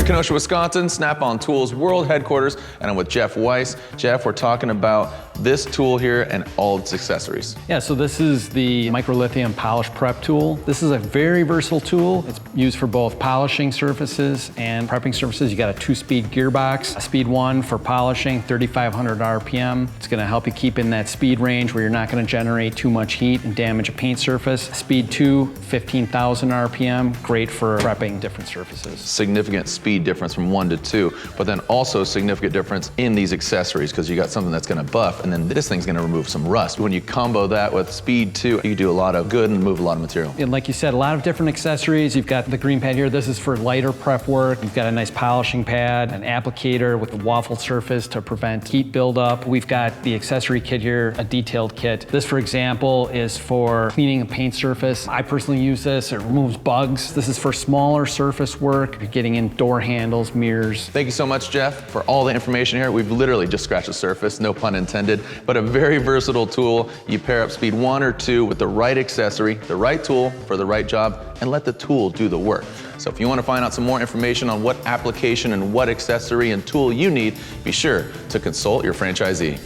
Kenosha, Wisconsin, Snap-on Tools World Headquarters, and I'm with Jeff Weiss. Jeff, we're talking about this tool here and all its accessories. Yeah, so this is the Microlithium Polish Prep Tool. This is a very versatile tool. It's used for both polishing surfaces and prepping surfaces. You got a 2-speed gearbox. A speed 1 for polishing, 3,500 RPM. It's gonna help you keep in that speed range where you're not gonna generate too much heat and damage a paint surface. Speed 2, 15,000 RPM, great for prepping different surfaces. Significant speed difference from 1 to 2, but then also significant difference in these accessories because you got something that's gonna buff, and then this thing's gonna remove some rust. When you combo that with speed 2, you do a lot of good and move a lot of material. And like you said, a lot of different accessories. You've got the green pad here. This is for lighter prep work. You've got a nice polishing pad, an applicator with a waffled surface to prevent heat buildup. We've got the accessory kit here, a detailed kit. This, for example, is for cleaning a paint surface. I personally use this. It removes bugs. This is for smaller surface work. You're getting in door handles, mirrors. Thank you so much, Jeff, for all the information here. We've literally just scratched the surface, no pun intended, but a very versatile tool. You pair up speed 1 or 2 with the right accessory, the right tool for the right job, and let the tool do the work. So if you want to find out some more information on what application and what accessory and tool you need, be sure to consult your franchisee.